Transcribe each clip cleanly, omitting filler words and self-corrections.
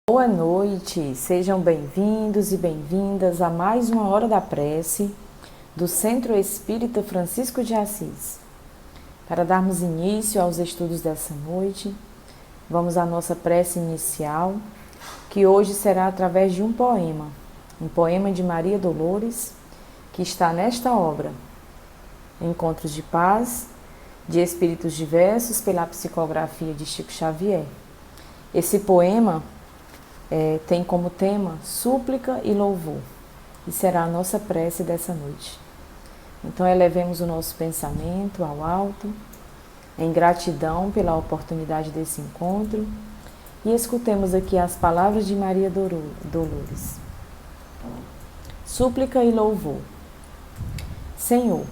Boa noite, sejam bem-vindos e bem-vindas a mais uma Hora da Prece do Centro Espírita Francisco de Assis. Para darmos início aos estudos dessa noite, vamos à nossa prece inicial, que hoje será através de um poema de Maria Dolores, que está nesta obra, Encontros de Paz, de Espíritos Diversos, pela psicografia de Chico Xavier. Esse poema tem como tema súplica e louvor, e será a nossa prece dessa noite. Então elevemos o nosso pensamento ao alto, em gratidão pela oportunidade desse encontro, e escutemos aqui as palavras de Maria Dolores. Súplica e louvor. Senhor,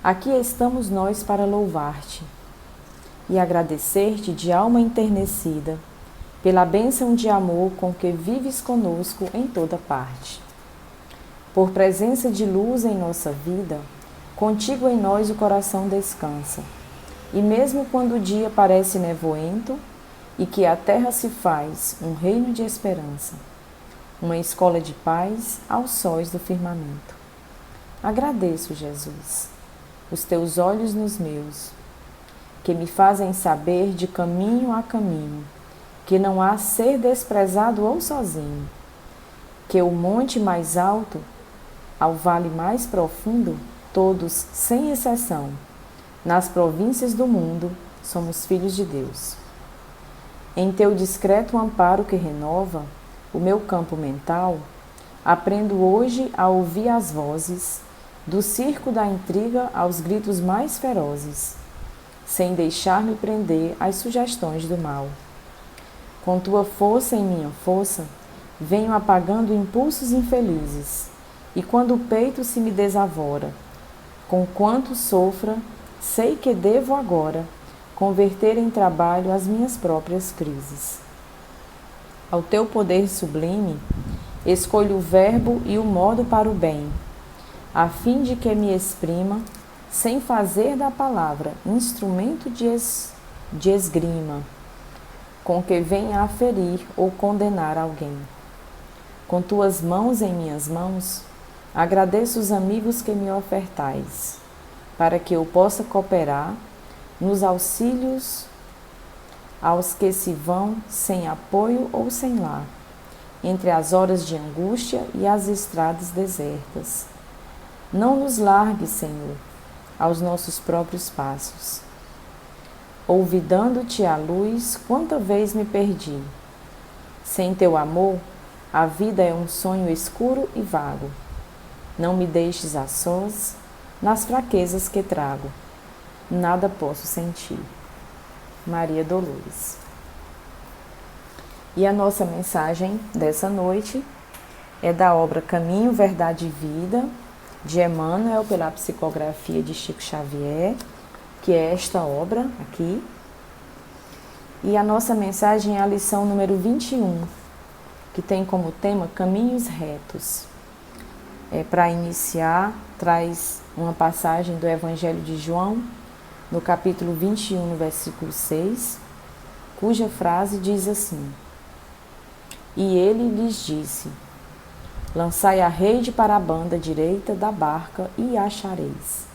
aqui estamos nós para louvar-te e agradecer-te de alma enternecida pela bênção de amor com que vives conosco em toda parte. Por presença de luz em nossa vida, contigo em nós o coração descansa, e mesmo quando o dia parece nevoento e que a terra se faz um reino de esperança, uma escola de paz aos sóis do firmamento. Agradeço, Jesus, os teus olhos nos meus, que me fazem saber de caminho a caminho, que não há ser desprezado ou sozinho, que o monte mais alto, ao vale mais profundo, todos, sem exceção, nas províncias do mundo, somos filhos de Deus. Em teu discreto amparo que renova o meu campo mental, aprendo hoje a ouvir as vozes do circo da intriga aos gritos mais ferozes, sem deixar-me prender às sugestões do mal. Com tua força em minha força, venho apagando impulsos infelizes, e quando o peito se me desavora, com quanto sofra, sei que devo agora converter em trabalho as minhas próprias crises. Ao teu poder sublime, escolho o verbo e o modo para o bem, a fim de que me exprima, sem fazer da palavra instrumento de esgrima, com que venha a ferir ou condenar alguém. Com tuas mãos em minhas mãos, agradeço os amigos que me ofertais, para que eu possa cooperar nos auxílios aos que se vão sem apoio ou sem lar, entre as horas de angústia e as estradas desertas. Não nos largues, Senhor, aos nossos próprios passos. Olvidando-te a luz, quanta vez me perdi. Sem teu amor, a vida é um sonho escuro e vago. Não me deixes a sós nas fraquezas que trago. Nada posso sentir. Maria Dolores. E a nossa mensagem dessa noite é da obra Caminho, Verdade e Vida, de Emmanuel, pela psicografia de Chico Xavier, que é esta obra aqui. E a nossa mensagem é a lição número 21, que tem como tema Caminhos Retos. Para iniciar, traz uma passagem do Evangelho de João, no capítulo 21, no versículo 6, cuja frase diz assim: E ele lhes disse: Lançai a rede para a banda direita da barca e achareis.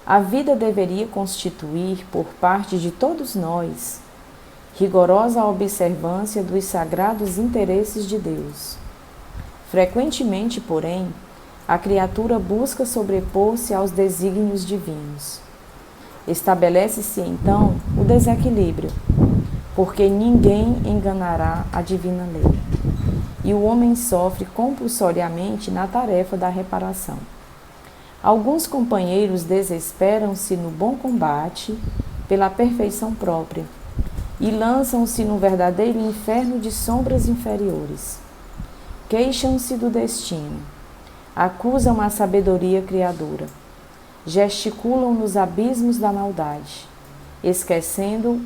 A vida deveria constituir, por parte de todos nós, rigorosa observância dos sagrados interesses de Deus. Frequentemente, porém, a criatura busca sobrepor-se aos desígnios divinos. Estabelece-se então o desequilíbrio, porque ninguém enganará a divina lei, e o homem sofre compulsoriamente na tarefa da reparação. Alguns companheiros desesperam-se no bom combate pela perfeição própria e lançam-se no verdadeiro inferno de sombras inferiores. Queixam-se do destino, acusam a sabedoria criadora, gesticulam nos abismos da maldade, esquecendo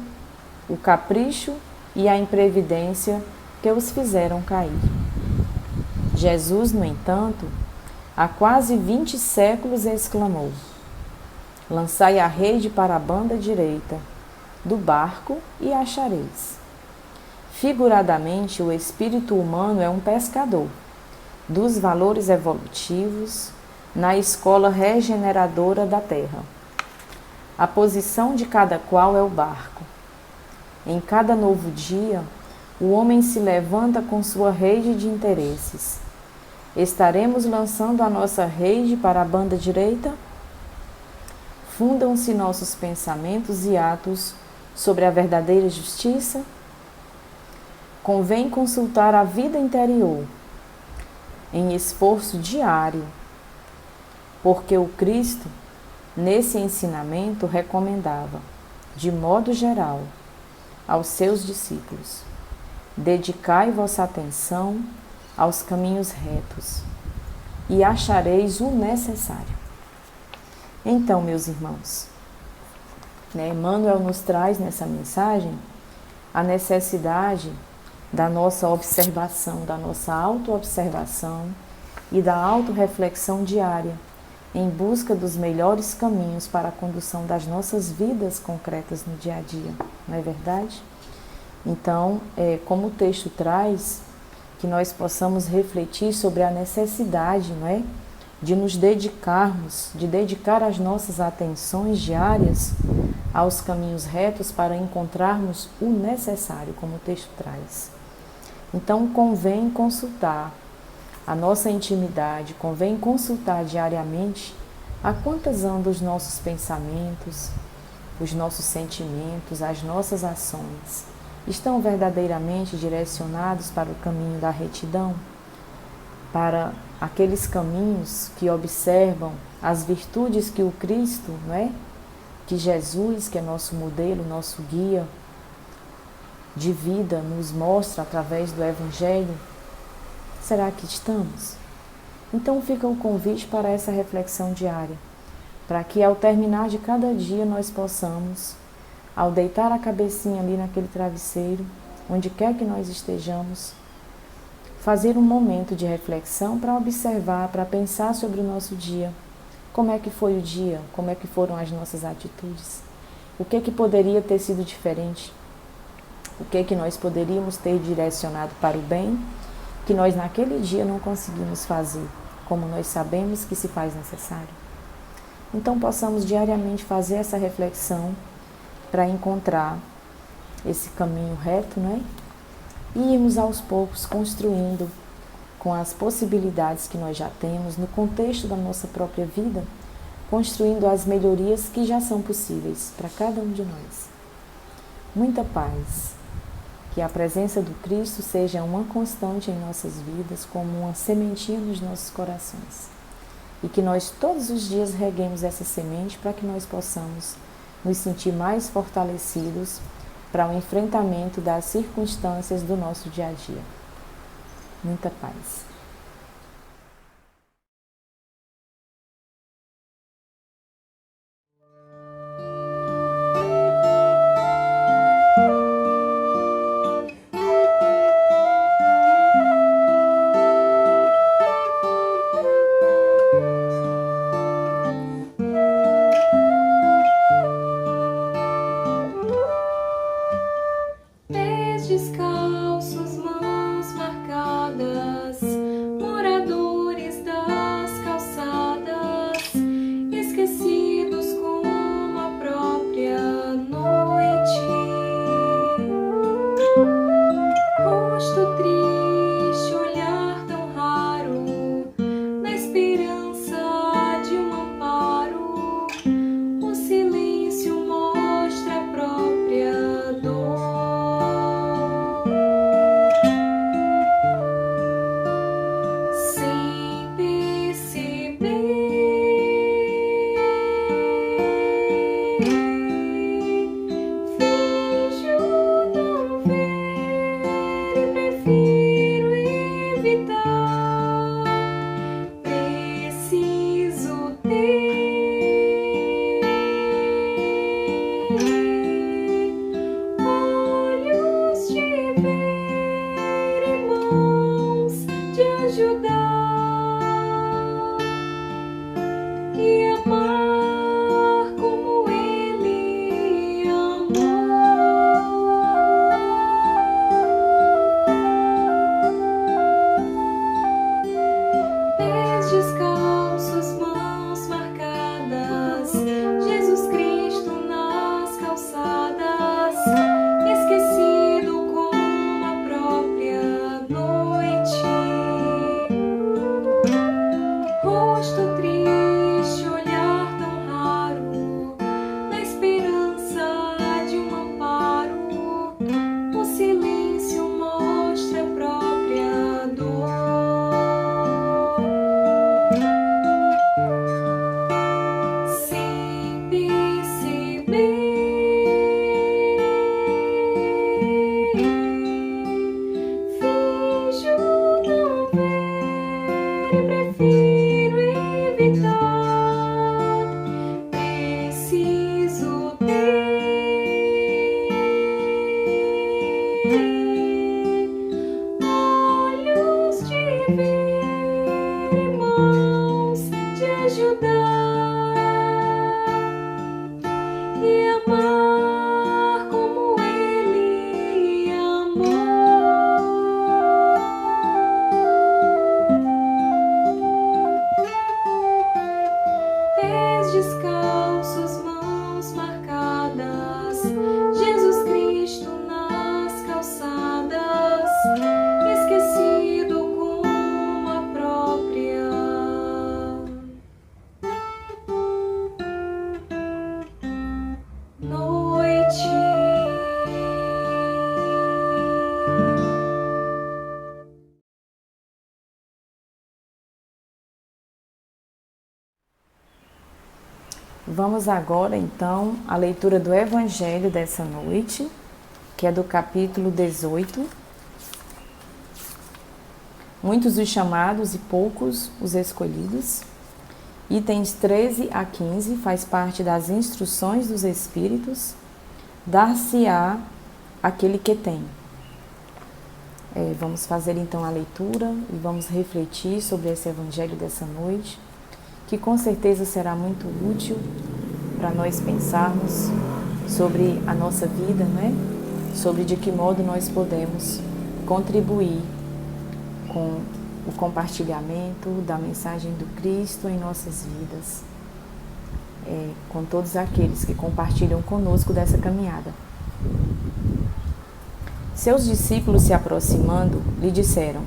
o capricho e a imprevidência que os fizeram cair. Jesus, no entanto, há quase 20 séculos exclamou: Lançai a rede para a banda direita do barco e achareis. Figuradamente, o espírito humano é um pescador dos valores evolutivos na escola regeneradora da Terra. A posição de cada qual é o barco. Em cada novo dia, o homem se levanta com sua rede de interesses. Estaremos lançando a nossa rede para a banda direita? Fundam-se nossos pensamentos e atos sobre a verdadeira justiça? Convém consultar a vida interior, em esforço diário, porque o Cristo, nesse ensinamento, recomendava, de modo geral, aos seus discípulos: dedicai vossa atenção aos caminhos retos e achareis o necessário. Então, meus irmãos, Emmanuel nos traz nessa mensagem a necessidade da nossa observação, da nossa autoobservação e da autorreflexão diária, em busca dos melhores caminhos para a condução das nossas vidas concretas no dia a dia, não é verdade? Então, como o texto traz, que nós possamos refletir sobre a necessidade, não é? De nos dedicarmos, de dedicar as nossas atenções diárias aos caminhos retos para encontrarmos o necessário, como o texto traz. Então, convém consultar a nossa intimidade, convém consultar diariamente a quantas andam os nossos pensamentos, os nossos sentimentos, as nossas ações. Estão verdadeiramente direcionados para o caminho da retidão? Para aqueles caminhos que observam as virtudes que o Cristo, não é? Que Jesus, que é nosso modelo, nosso guia de vida, nos mostra através do Evangelho? Será que estamos? Então fica o convite para essa reflexão diária, para que ao terminar de cada dia nós possamos, ao deitar a cabecinha ali naquele travesseiro, onde quer que nós estejamos, fazer um momento de reflexão para observar, para pensar sobre o nosso dia. Como é que foi o dia? Como é que foram as nossas atitudes? O que poderia ter sido diferente? O que nós poderíamos ter direcionado para o bem, que nós naquele dia não conseguimos fazer, como nós sabemos que se faz necessário? Então possamos diariamente fazer essa reflexão para encontrar esse caminho reto, não é? E irmos aos poucos construindo com as possibilidades que nós já temos no contexto da nossa própria vida, construindo as melhorias que já são possíveis para cada um de nós. Muita paz. Que a presença do Cristo seja uma constante em nossas vidas, como uma sementinha nos nossos corações. E que nós todos os dias reguemos essa semente para que nós possamos nos sentir mais fortalecidos para o enfrentamento das circunstâncias do nosso dia a dia. Muita paz. Descalços, mãos marcadas, moradores das calçadas, esquecidos como a própria noite. Rosto triste, olhar tão raro, na esperança de um amparo, o silêncio mostra a própria dor. Vamos agora, então, à leitura do Evangelho dessa noite, que é do capítulo 18. Muitos os chamados e poucos os escolhidos. Itens 13 a 15 faz parte das instruções dos Espíritos. Dar-se-á aquele que tem. Vamos fazer então a leitura e vamos refletir sobre esse Evangelho dessa noite, que com certeza será muito útil para nós pensarmos sobre a nossa vida, né? Sobre de que modo nós podemos contribuir com o compartilhamento da mensagem do Cristo em nossas vidas, com todos aqueles que compartilham conosco dessa caminhada. Seus discípulos, se aproximando, lhe disseram: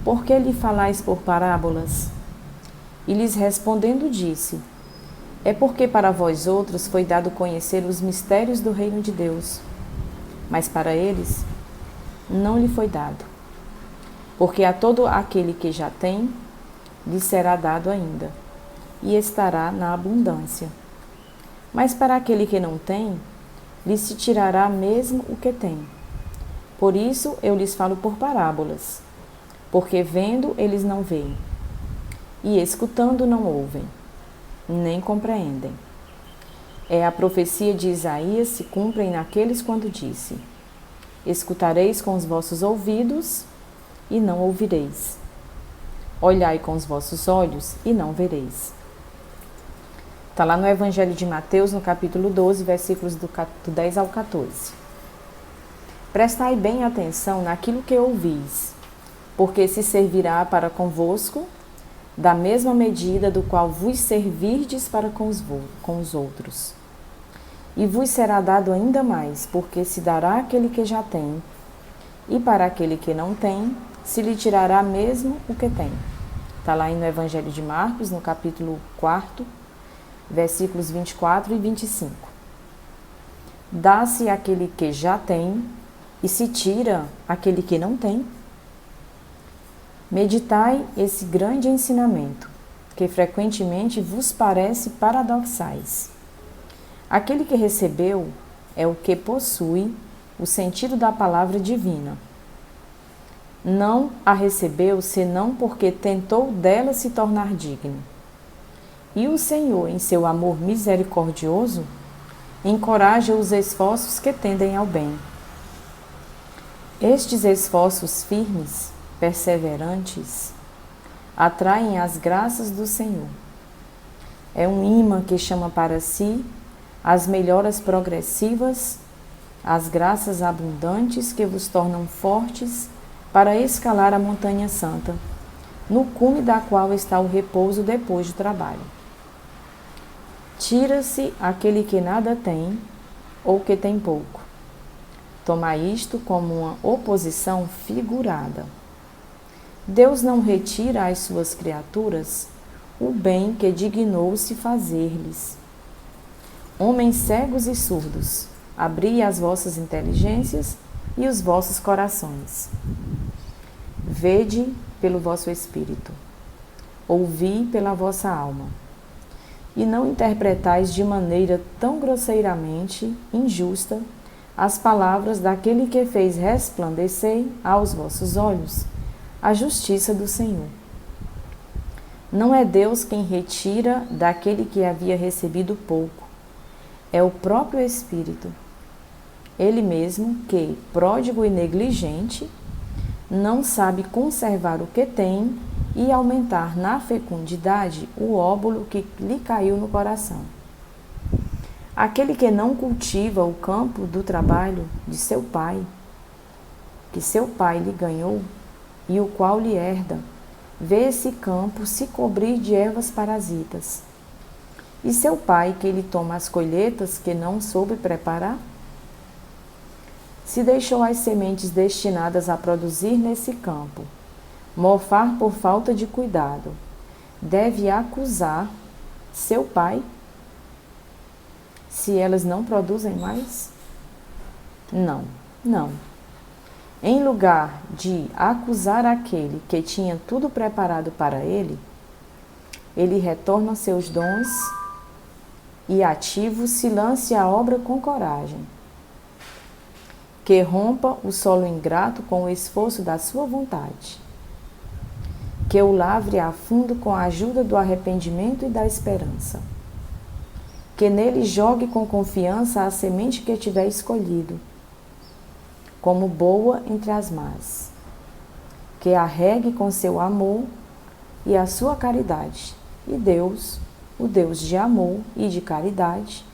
por que lhe falais por parábolas? E lhes respondendo disse: é porque para vós outros foi dado conhecer os mistérios do reino de Deus, mas para eles não lhe foi dado. Porque a todo aquele que já tem, lhe será dado ainda, e estará na abundância. Mas para aquele que não tem, lhe se tirará mesmo o que tem. Por isso eu lhes falo por parábolas, porque vendo eles não veem, e escutando não ouvem, nem compreendem. A profecia de Isaías se cumpre naqueles quando disse: escutareis com os vossos ouvidos e não ouvireis. Olhai com os vossos olhos e não vereis. Está lá no Evangelho de Mateus, no capítulo 12, versículos do 10 ao 14. Prestai bem atenção naquilo que ouvis, porque se servirá para convosco da mesma medida do qual vos servirdes para com os outros. E vos será dado ainda mais, porque se dará àquele que já tem, e para aquele que não tem, se lhe tirará mesmo o que tem. Está lá no Evangelho de Marcos, no capítulo 4, versículos 24 e 25. Dá-se àquele que já tem, e se tira aquele que não tem. Meditai esse grande ensinamento, que frequentemente vos parece paradoxais. Aquele que recebeu é o que possui o sentido da palavra divina. Não a recebeu senão porque tentou dela se tornar digno. E o Senhor, em seu amor misericordioso, encoraja os esforços que tendem ao bem. Estes esforços firmes, perseverantes, atraem as graças do Senhor. É um imã que chama para si as melhoras progressivas, as graças abundantes que vos tornam fortes para escalar a montanha santa, no cume da qual está o repouso depois do trabalho. Tira-se aquele que nada tem ou que tem pouco. Toma isto como uma oposição figurada. Deus não retira às suas criaturas o bem que dignou-se fazer-lhes. Homens cegos e surdos, abri as vossas inteligências e os vossos corações. Vede pelo vosso espírito, ouvi pela vossa alma, e não interpretais de maneira tão grosseiramente injusta as palavras daquele que fez resplandecer aos vossos olhos a justiça do Senhor. Não é Deus quem retira daquele que havia recebido pouco, é o próprio Espírito. Ele mesmo que, pródigo e negligente, não sabe conservar o que tem e aumentar na fecundidade o óbolo que lhe caiu no coração. Aquele que não cultiva o campo do trabalho de seu pai, que seu pai lhe ganhou e o qual lhe herda, vê esse campo se cobrir de ervas parasitas. E seu pai que lhe toma as colheitas que não soube preparar? Se deixou as sementes destinadas a produzir nesse campo mofar por falta de cuidado, deve acusar seu pai se elas não produzem mais? Não, não. Em lugar de acusar aquele que tinha tudo preparado para ele, ele retorna seus dons e ativo se lance à obra com coragem. Que rompa o solo ingrato com o esforço da sua vontade. Que o lavre a fundo com a ajuda do arrependimento e da esperança. Que nele jogue com confiança a semente que tiver escolhido, como boa entre as más. Que a regue com seu amor e a sua caridade. E Deus, o Deus de amor e de caridade,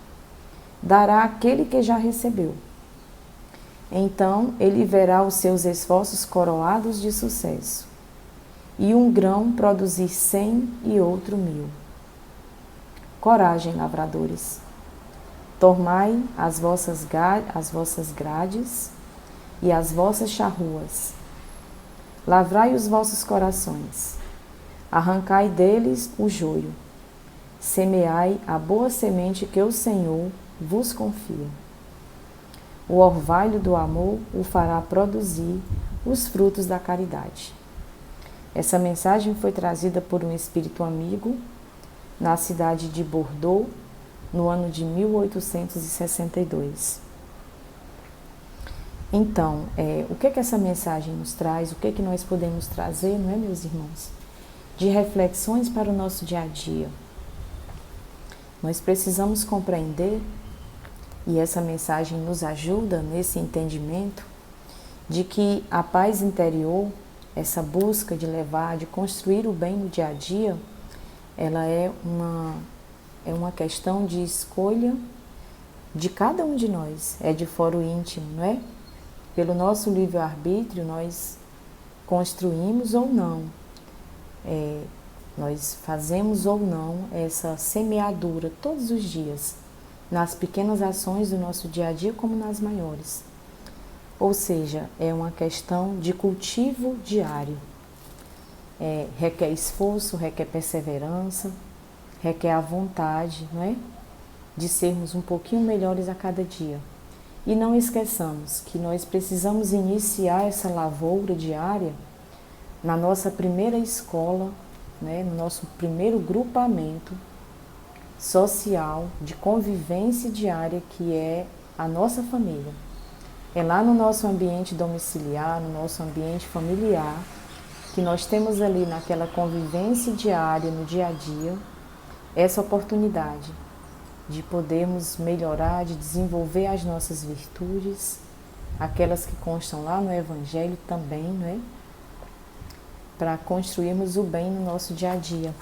dará àquele que já recebeu. Então ele verá os seus esforços coroados de sucesso, e um grão produzir 100 e outro 1000. Coragem, lavradores! Tomai as vossas grades e as vossas charruas. Lavrai os vossos corações. Arrancai deles o joio. Semeai a boa semente que o Senhor vos confia. O orvalho do amor o fará produzir os frutos da caridade. Essa mensagem foi trazida por um espírito amigo na cidade de Bordeaux, no ano de 1862. Então, o que essa mensagem nos traz? O que nós podemos trazer, não é, meus irmãos? De reflexões para o nosso dia a dia. Nós precisamos compreender, e essa mensagem nos ajuda nesse entendimento, de que a paz interior, essa busca de levar, de construir o bem no dia a dia, ela é uma questão de escolha de cada um de nós, é de foro íntimo, não é? Pelo nosso livre-arbítrio, nós construímos ou não, nós fazemos ou não essa semeadura todos os dias, nas pequenas ações do nosso dia a dia como nas maiores. Ou seja, é uma questão de cultivo diário. Requer esforço, requer perseverança, requer a vontade, não é? De sermos um pouquinho melhores a cada dia. E não esqueçamos que nós precisamos iniciar essa lavoura diária na nossa primeira escola, né? No nosso primeiro grupamento social de convivência diária, que é a nossa família. É lá no nosso ambiente domiciliar, no nosso ambiente familiar, que nós temos ali naquela convivência diária, no dia a dia, essa oportunidade de podermos melhorar, de desenvolver as nossas virtudes, aquelas que constam lá no Evangelho também, não é? Para construirmos o bem no nosso dia a dia.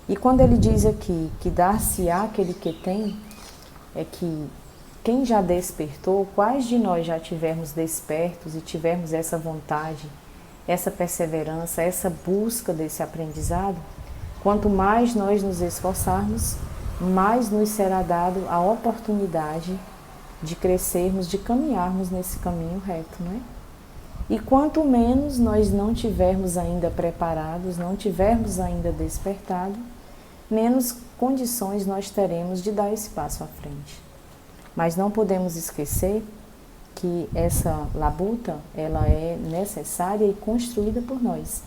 E quando ele diz aqui que dar-se-á aquele que tem, é que quem já despertou, quais de nós já tivermos despertos e tivermos essa vontade, essa perseverança, essa busca desse aprendizado, quanto mais nós nos esforçarmos, mais nos será dado a oportunidade de crescermos, de caminharmos nesse caminho reto, não é? E quanto menos nós não tivermos ainda preparados, não tivermos ainda despertado, menos condições nós teremos de dar esse passo à frente. Mas não podemos esquecer que essa labuta, ela é necessária e construída por nós.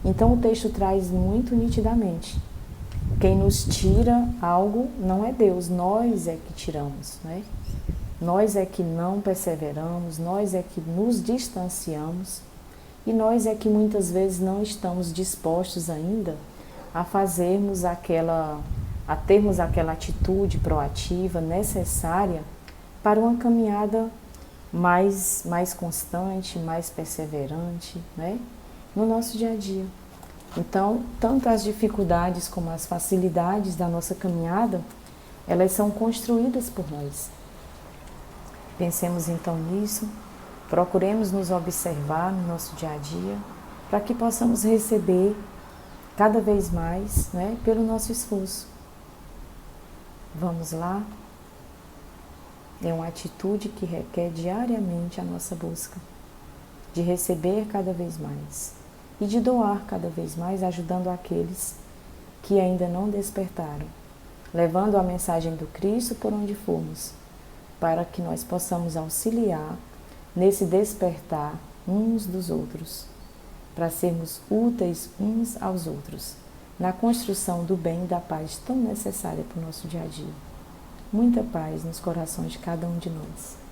Então o texto traz muito nitidamente: quem nos tira algo não é Deus, nós é que tiramos, né? Nós é que não perseveramos, nós é que nos distanciamos e nós é que muitas vezes não estamos dispostos ainda a fazermos a termos aquela atitude proativa necessária para uma caminhada mais constante, mais perseverante, né? No nosso dia a dia. Então, tanto as dificuldades como as facilidades da nossa caminhada, elas são construídas por nós. Pensemos então nisso, procuremos nos observar no nosso dia a dia, para que possamos receber cada vez mais, né, pelo nosso esforço. Vamos lá? É uma atitude que requer diariamente a nossa busca, de receber cada vez mais e de doar cada vez mais, ajudando aqueles que ainda não despertaram, levando a mensagem do Cristo por onde formos, para que nós possamos auxiliar nesse despertar uns dos outros, para sermos úteis uns aos outros, na construção do bem e da paz tão necessária para o nosso dia a dia. muita paz nos corações de cada um de nós.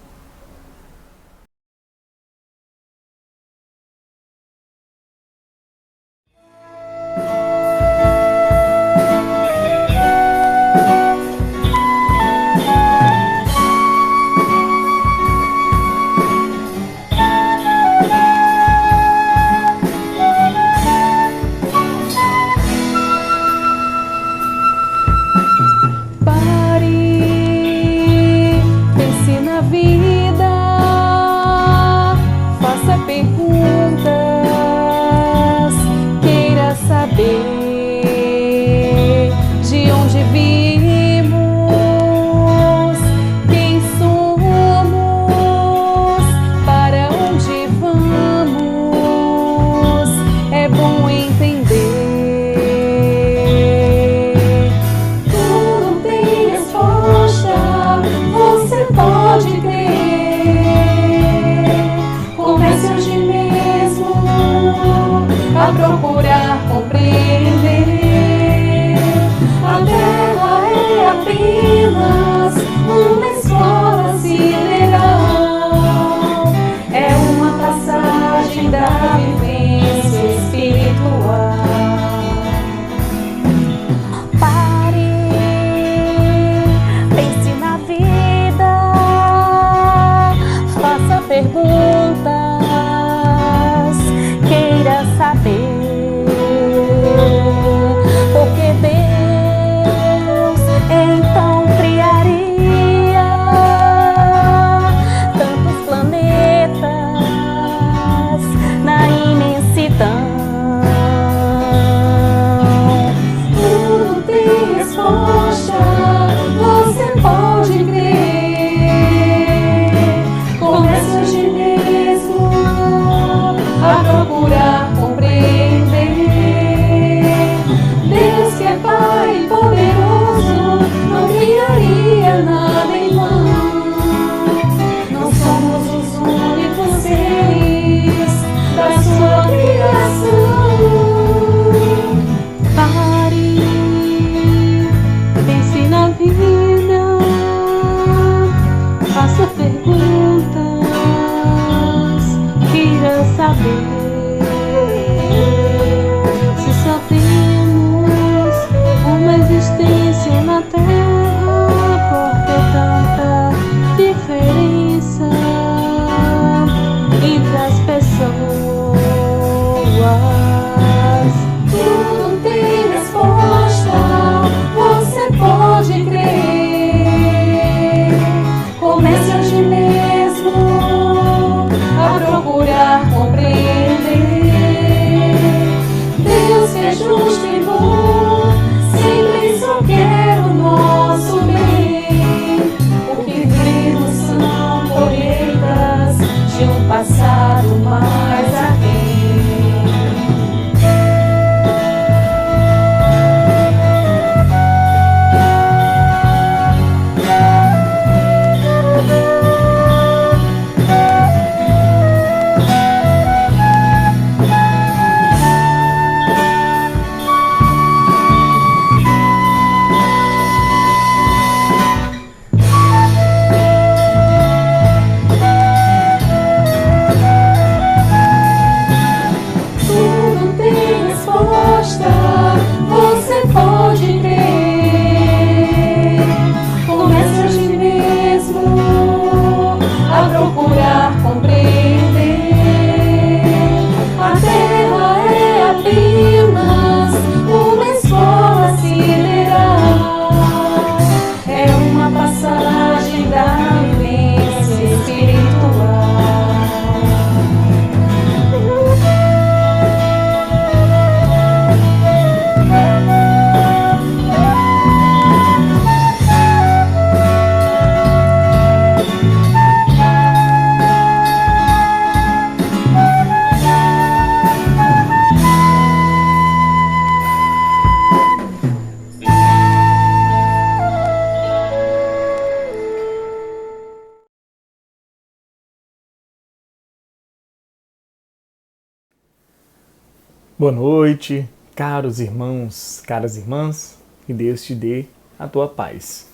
Boa noite, caros irmãos, caras irmãs, que Deus te dê a tua paz.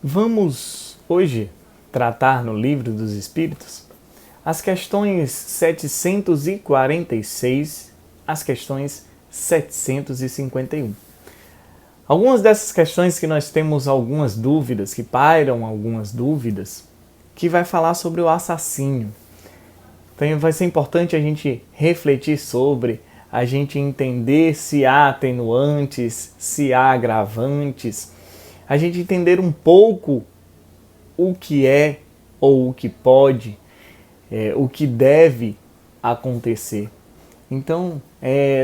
Vamos hoje tratar no Livro dos Espíritos as questões 746, as questões 751. Algumas dessas questões que nós temos algumas dúvidas, que pairam algumas dúvidas, que vai falar sobre o assassínio. Então vai ser importante a gente refletir sobre, a gente entender se há atenuantes, se há agravantes, a gente entender um pouco o que é ou o que pode, o que deve acontecer. Então,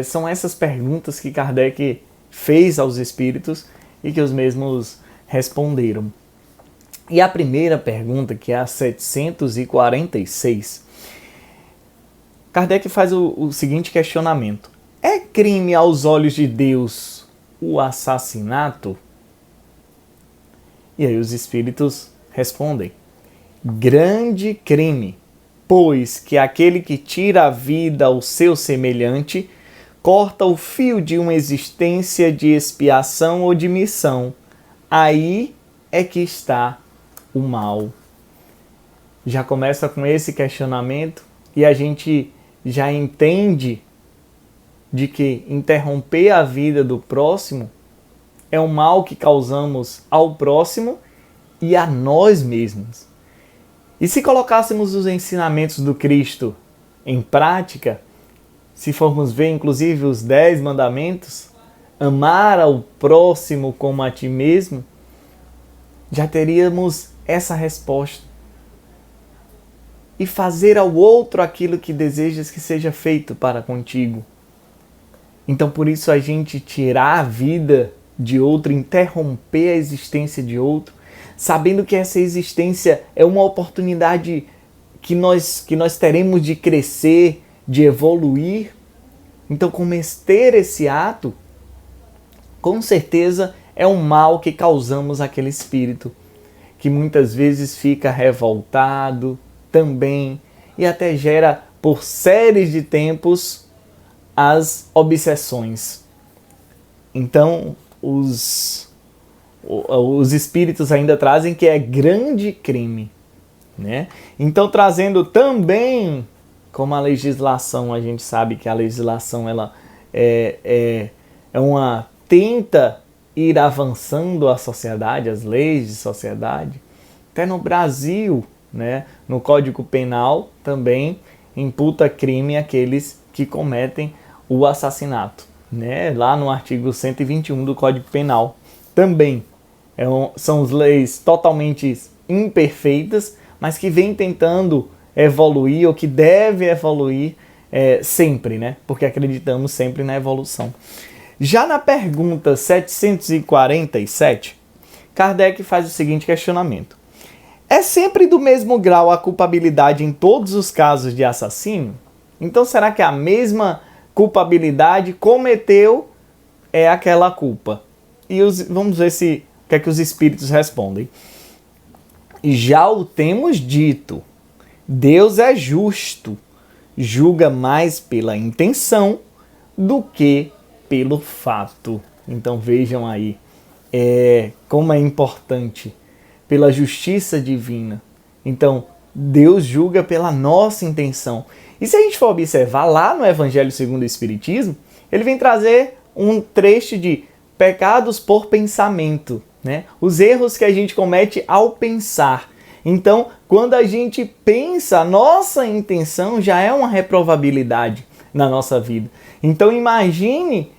são essas perguntas que Kardec fez aos espíritos e que os mesmos responderam. E a primeira pergunta, que é a 746, Kardec faz o seguinte questionamento: é crime aos olhos de Deus o assassinato? E aí os espíritos respondem: grande crime, pois que aquele que tira a vida ao seu semelhante corta o fio de uma existência de expiação ou de missão. Aí é que está o mal. Já começa com esse questionamento e a gente já entende de que interromper a vida do próximo é um mal que causamos ao próximo e a nós mesmos. E se colocássemos os ensinamentos do Cristo em prática, se formos ver inclusive os 10 mandamentos, amar ao próximo como a ti mesmo, já teríamos essa resposta. E fazer ao outro aquilo que desejas que seja feito para contigo. Então por isso a gente tirar a vida de outro, interromper a existência de outro, sabendo que essa existência é uma oportunidade que nós teremos de crescer, de evoluir. Então cometer esse ato, com certeza é um mal que causamos àquele espírito, que muitas vezes fica revoltado também e até gera por séries de tempos as obsessões. Então os espíritos ainda trazem que é grande crime, né? Então trazendo também, como a legislação, a gente sabe que a legislação ela tenta ir avançando a sociedade, as leis de sociedade. Até no Brasil, né, no Código Penal também imputa crime àqueles que cometem o assassinato, né? Lá no artigo 121 do Código Penal também são leis totalmente imperfeitas, mas que vêm tentando evoluir, ou que deve evoluir sempre, né? Porque acreditamos sempre na evolução. Já na pergunta 747, Kardec faz o seguinte questionamento: é sempre do mesmo grau a culpabilidade em todos os casos de assassínio? Então será que a mesma culpabilidade cometeu aquela culpa? E vamos ver o que é que os espíritos respondem. Já o temos dito, Deus é justo, julga mais pela intenção do que pelo fato. Então vejam aí como é importante, pela justiça divina. Então Deus julga pela nossa intenção. E se a gente for observar lá no Evangelho segundo o Espiritismo, ele vem trazer um trecho de pecados por pensamento, né? Os erros que a gente comete ao pensar. Então, quando a gente pensa, a nossa intenção já é uma reprovabilidade na nossa vida. Então, imagine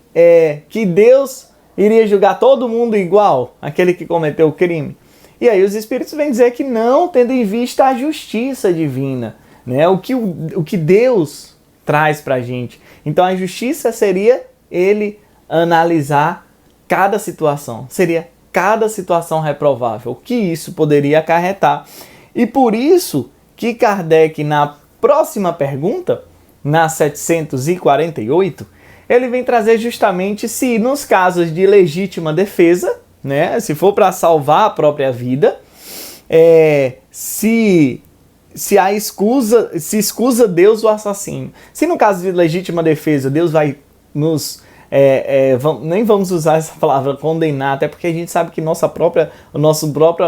que Deus iria julgar todo mundo igual, aquele que cometeu o crime. E aí os Espíritos vêm dizer que não, tendo em vista a justiça divina, né? O que Deus traz para a gente. Então, a justiça seria ele analisar cada situação, seria cada situação reprovável, o que isso poderia acarretar. E por isso que Kardec, na próxima pergunta, na 748, ele vem trazer justamente se nos casos de legítima defesa, né, se for para salvar a própria vida, se escusa Deus o assassino. Se no caso de legítima defesa Deus vai nos nem vamos usar essa palavra condenar, até porque a gente sabe que nossa própria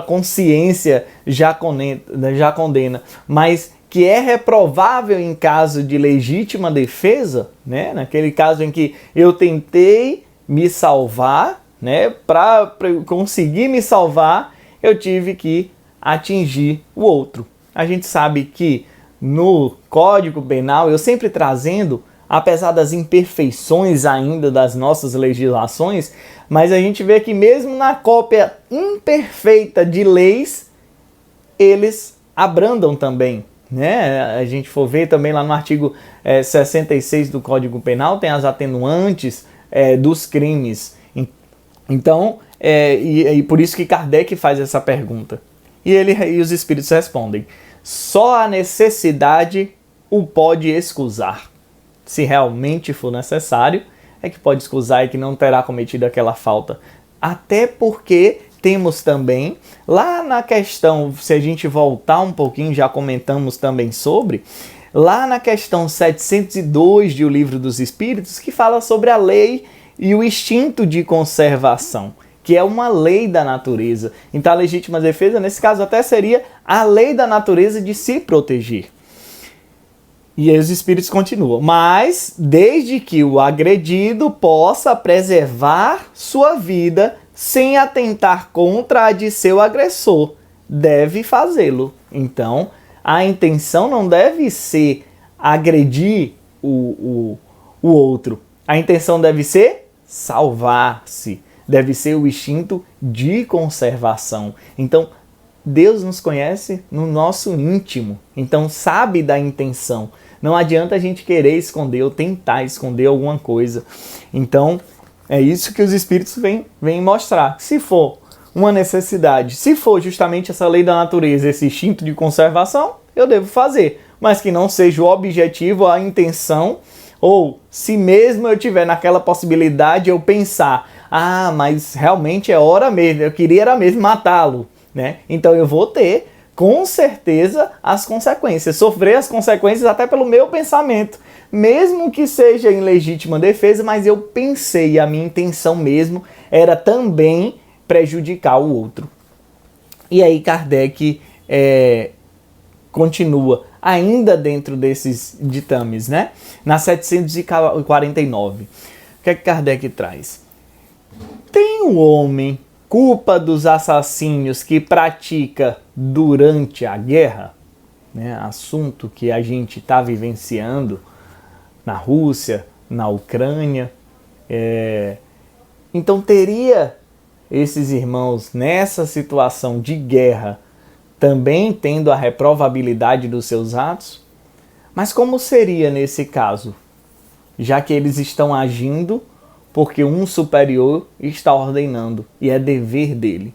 consciência já condena, mas que é reprovável em caso de legítima defesa, né? Naquele caso em que eu tentei me salvar, né? Para conseguir me salvar, eu tive que atingir o outro. A gente sabe que no Código Penal, eu sempre trazendo, apesar das imperfeições ainda das nossas legislações, mas a gente vê que mesmo na cópia imperfeita de leis, eles abrandam também, né? A gente for ver também lá no artigo 66 do Código Penal, tem as atenuantes dos crimes. Então, e por isso que Kardec faz essa pergunta. E os espíritos respondem: só a necessidade o pode excusar. Se realmente for necessário, é que pode excusar e que não terá cometido aquela falta. Até porque temos também, lá na questão, se a gente voltar um pouquinho, já comentamos também sobre, lá na questão 702 de O Livro dos Espíritos, que fala sobre a lei e o instinto de conservação, que é uma lei da natureza. Então a legítima defesa, nesse caso, até seria a lei da natureza de se proteger. E aí os espíritos continuam: mas desde que o agredido possa preservar sua vida sem atentar contra a de seu agressor, deve fazê-lo. Então, a intenção não deve ser agredir o outro. A intenção deve ser salvar-se. Deve ser o instinto de conservação. Então, Deus nos conhece no nosso íntimo. Então, sabe da intenção. Não adianta a gente querer esconder ou tentar esconder alguma coisa. Então, é isso que os espíritos vêm mostrar. Se for uma necessidade, se for justamente essa lei da natureza, esse instinto de conservação, eu devo fazer. Mas que não seja o objetivo, a intenção, ou se mesmo eu tiver naquela possibilidade, eu pensar: ah, mas realmente é hora mesmo, eu queria era mesmo matá-lo, né? Então eu vou ter, com certeza, as consequências, sofrer as consequências até pelo meu pensamento, mesmo que seja em legítima defesa, mas eu pensei, a minha intenção mesmo era também prejudicar o outro. E aí Kardec continua, ainda dentro desses ditames, né? Na 749, o que é que Kardec traz? Tem o homem culpa dos assassínios que pratica durante a guerra? Né? Assunto que a gente está vivenciando na Rússia, na Ucrânia. Então teria esses irmãos nessa situação de guerra também tendo a reprovabilidade dos seus atos? Mas como seria nesse caso? Já que eles estão agindo porque um superior está ordenando e é dever dele.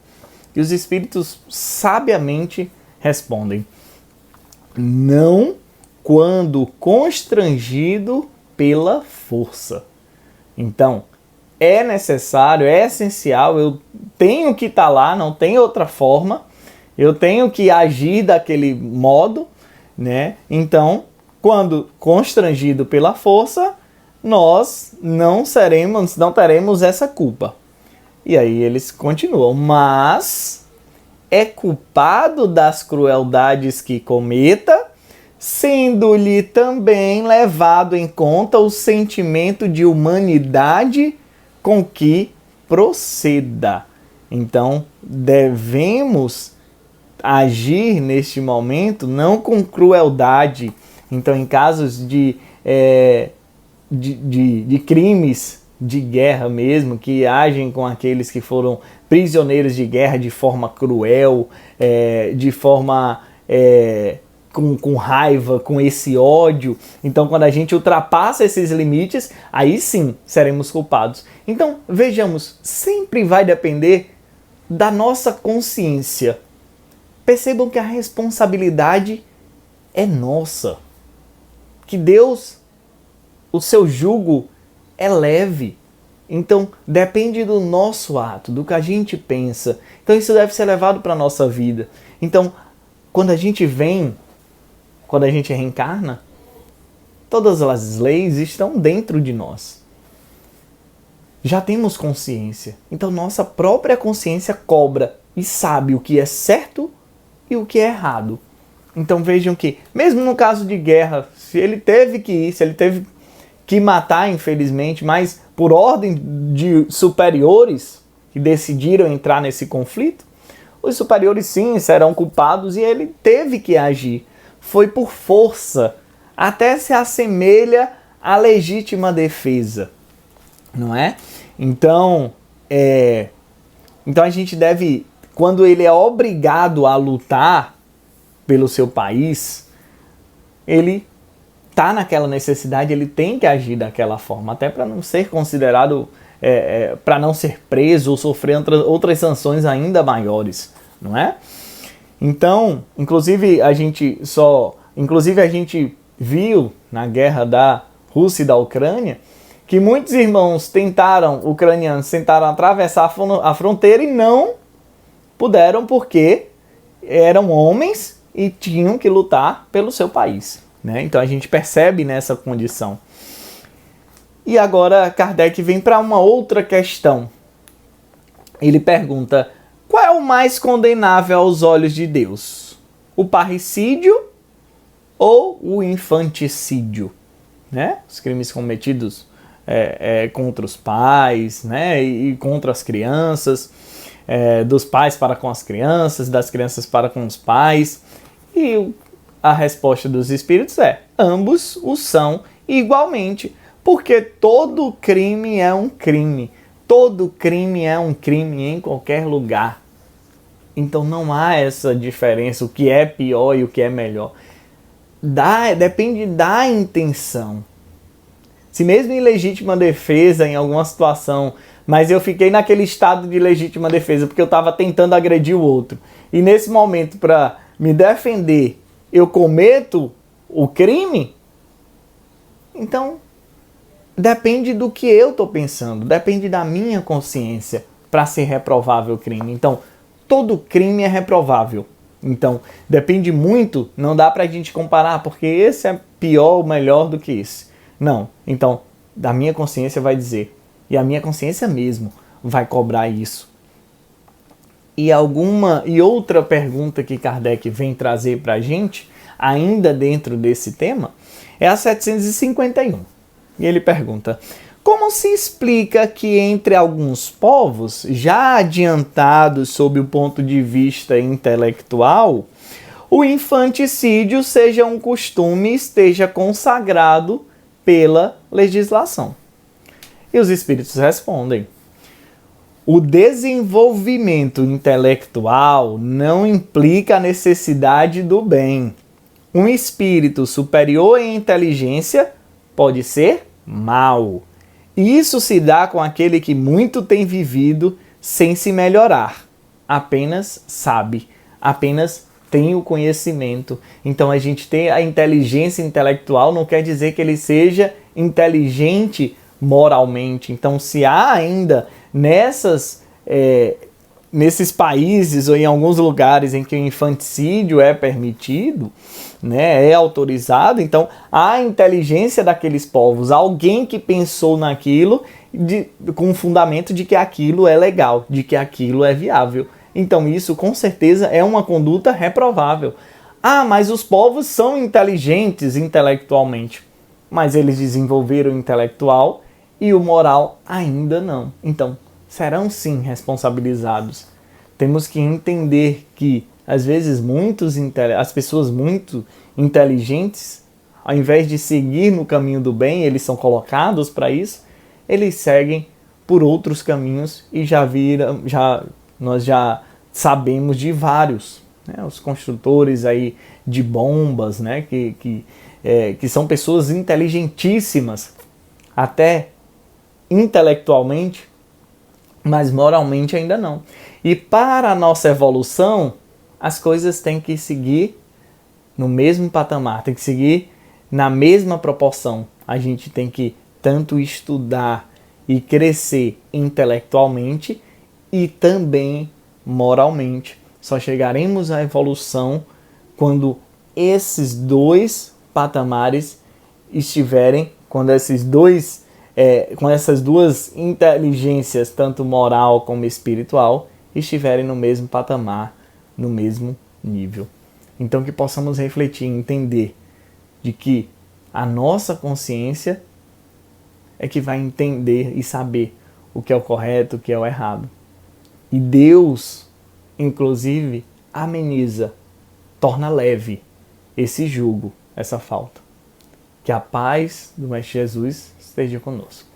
E os espíritos sabiamente respondem: não quando constrangido pela força. Então, é necessário, é essencial, eu tenho que estar lá, não tem outra forma, eu tenho que agir daquele modo, né? Então, quando constrangido pela força, nós não teremos essa culpa. E aí eles continuam: mas é culpado das crueldades que cometa, sendo-lhe também levado em conta o sentimento de humanidade com que proceda. Então, devemos agir neste momento não com crueldade. Então, em casos de crimes de guerra mesmo, que agem com aqueles que foram prisioneiros de guerra de forma cruel, de forma com raiva, com esse ódio. Então, quando a gente ultrapassa esses limites, aí sim seremos culpados. Então, vejamos, sempre vai depender da nossa consciência. Percebam que a responsabilidade é nossa. Que Deus, o seu jugo é leve. Então, depende do nosso ato, do que a gente pensa. Então, isso deve ser levado para a nossa vida. Então, quando a gente reencarna, todas as leis estão dentro de nós. já temos consciência. Então nossa própria consciência cobra e sabe o que é certo e o que é errado. Então vejam que, mesmo no caso de guerra, se ele teve que ir, se ele teve que matar, infelizmente, mas por ordem de superiores que decidiram entrar nesse conflito, os superiores sim serão culpados e ele teve que agir. Foi por força, até se assemelha à legítima defesa, não é? Então a gente deve, quando ele é obrigado a lutar pelo seu país, ele está naquela necessidade, ele tem que agir daquela forma, até para não ser considerado, para não ser preso ou sofrer outras sanções ainda maiores, não é? Então, inclusive a gente viu na guerra da Rússia e da Ucrânia que muitos irmãos ucranianos tentaram atravessar a fronteira e não puderam porque eram homens e tinham que lutar pelo seu país, né? Então a gente percebe nessa condição. E agora Kardec vem para uma outra questão. Ele pergunta: qual é o mais condenável aos olhos de Deus? O parricídio ou o infanticídio? Né? Os crimes cometidos contra os pais, né? E contra as crianças, dos pais para com as crianças, das crianças para com os pais. E a resposta dos espíritos é: ambos o são igualmente, porque todo crime é um crime. Todo crime é um crime em qualquer lugar. Então não há essa diferença, o que é pior e o que é melhor. Depende da intenção. Se mesmo em legítima defesa, em alguma situação, mas eu fiquei naquele estado de legítima defesa porque eu estava tentando agredir o outro, e nesse momento, para me defender, eu cometo o crime, então depende do que eu estou pensando, depende da minha consciência para ser reprovável o crime. Então, todo crime é reprovável. Então, depende muito, não dá para a gente comparar, porque esse é pior ou melhor do que esse. Não. Então, da minha consciência vai dizer, e a minha consciência mesmo vai cobrar isso. E outra pergunta que Kardec vem trazer para a gente, ainda dentro desse tema, é a 751. E ele pergunta: como se explica que entre alguns povos, já adiantados sob o ponto de vista intelectual, o infanticídio seja um costume e esteja consagrado pela legislação? E os espíritos respondem: o desenvolvimento intelectual não implica a necessidade do bem. Um espírito superior em inteligência pode ser mau. E isso se dá com aquele que muito tem vivido sem se melhorar. Apenas sabe, apenas tem o conhecimento. Então a gente tem a inteligência intelectual, não quer dizer que ele seja inteligente moralmente. Então se há ainda nesses países ou em alguns lugares em que o infanticídio é permitido, né, é autorizado, então a inteligência daqueles povos, alguém que pensou naquilo com o fundamento de que aquilo é legal, de que aquilo é viável. Então isso com certeza é uma conduta reprovável. Ah, mas os povos são inteligentes intelectualmente, mas eles desenvolveram o intelectual e o moral ainda não. Então serão sim responsabilizados. Temos que entender que às vezes as pessoas muito inteligentes, ao invés de seguir no caminho do bem, eles são colocados para isso, eles seguem por outros caminhos e nós já sabemos de vários, né? Os construtores aí de bombas, né? que são pessoas inteligentíssimas, até intelectualmente, mas moralmente ainda não. E para a nossa evolução, as coisas têm que seguir no mesmo patamar, tem que seguir na mesma proporção. A gente tem que tanto estudar e crescer intelectualmente e também moralmente. Só chegaremos à evolução quando esses dois patamares estiverem, quando esses dois com essas duas inteligências, tanto moral como espiritual, estiverem no mesmo patamar, no mesmo nível. Então que possamos refletir e entender de que a nossa consciência é que vai entender e saber o que é o correto, o que é o errado. E Deus, inclusive, ameniza, torna leve esse jugo, essa falta. Que a paz do Mestre Jesus esteja conosco.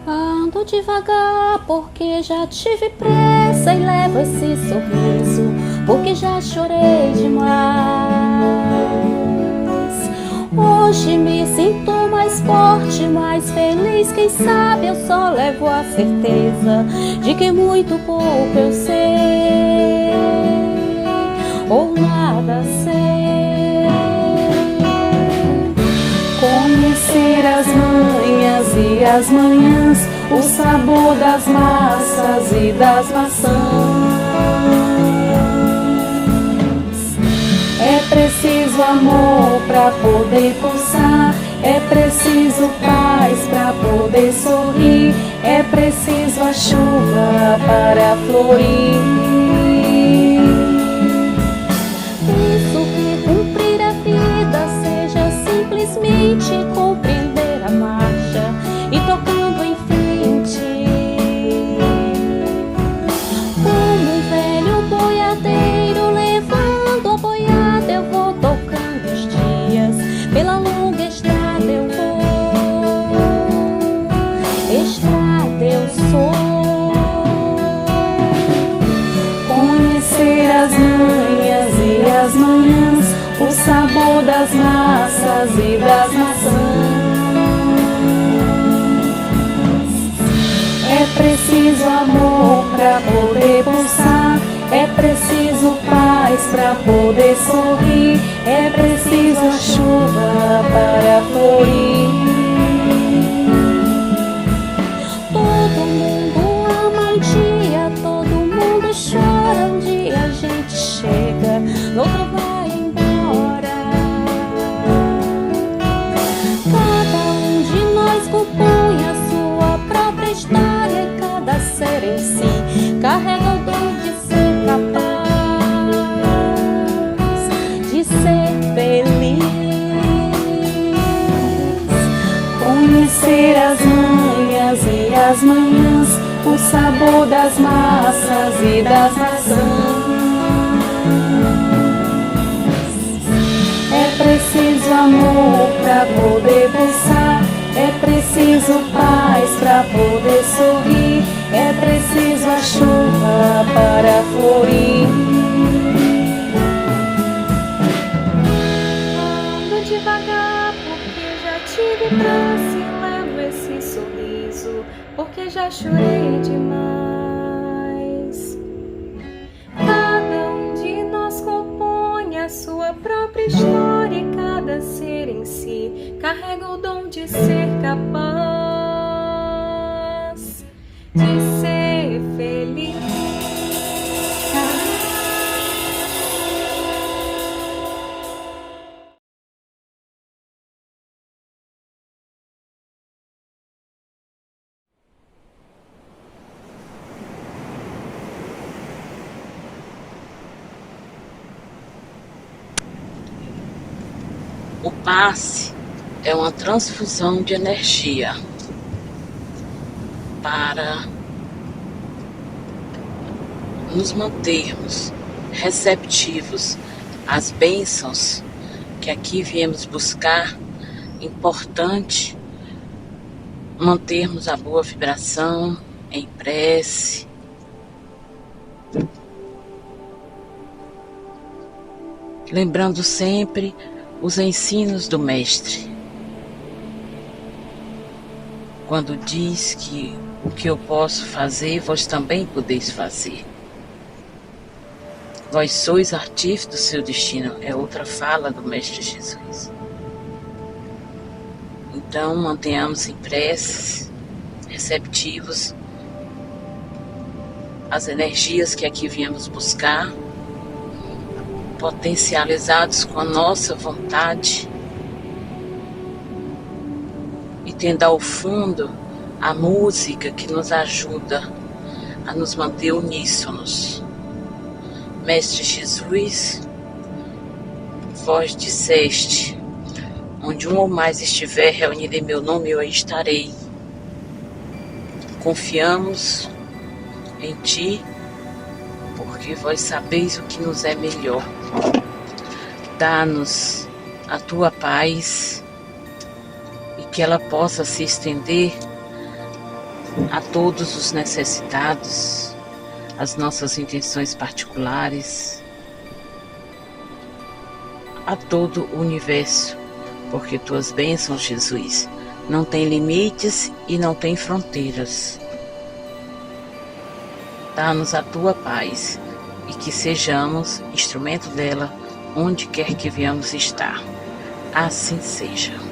Ando devagar porque já tive pressa e levo esse sorriso porque já chorei demais. Hoje me sinto mais forte, mais feliz. Quem sabe eu só levo a certeza de que muito pouco eu sei ou nada sei. Conhecer as manhas e as manhãs, o sabor das massas e das maçãs. É preciso amor para poder pulsar, é preciso paz para poder sorrir, é preciso a chuva para florir. Isso que cumprir a vida seja simplesmente compreender a marcha e tocando em frente. Como um velho boiadeiro levando a boiada, eu vou tocando os dias. Pela longa estrada eu vou, estrada eu sou. Conhecer as manhas e as manhãs, o sabor das massas e das maçãs. É preciso amor para poder pulsar, é preciso paz para poder sorrir, é preciso a chuva para florir. Todo mundo ama um dia, todo mundo chora um dia, a gente chega, no outro vai embora. Cada um de nós compõe a sua própria história e cada ser em si carrega o dom de ser capaz de ser feliz. Conhecer as manhas e as manhãs, o sabor das massas e das maçãs. É preciso amor para poder pulsar, é preciso paz para poder sorrir, é preciso a chuva para florir. Ando devagar porque já tive pressa e levo esse sorriso porque já chorei demais. Cada um de nós compõe a sua própria história e cada ser em si carrega o dom de ser capaz de ser feliz. O passe é uma transfusão de energia para nos mantermos receptivos às bênçãos que aqui viemos buscar. Importante mantermos a boa vibração em prece, lembrando sempre os ensinos do Mestre, quando diz que o que eu posso fazer, vós também podeis fazer. Vós sois artífice do seu destino. É outra fala do Mestre Jesus. Então, mantenhamos em prece, receptivos às energias que aqui viemos buscar, potencializados com a nossa vontade e tendo ao fundo a música que nos ajuda a nos manter uníssonos. Mestre Jesus, vós disseste: onde um ou mais estiver reunido em meu nome, eu aí estarei. Confiamos em Ti, porque vós sabeis o que nos é melhor. Dá-nos a Tua paz e que ela possa se estender a todos os necessitados, as nossas intenções particulares, a todo o universo, porque Tuas bênçãos, Jesus, não têm limites e não têm fronteiras. Dá-nos a Tua paz e que sejamos instrumento dela onde quer que venhamos estar. Assim seja.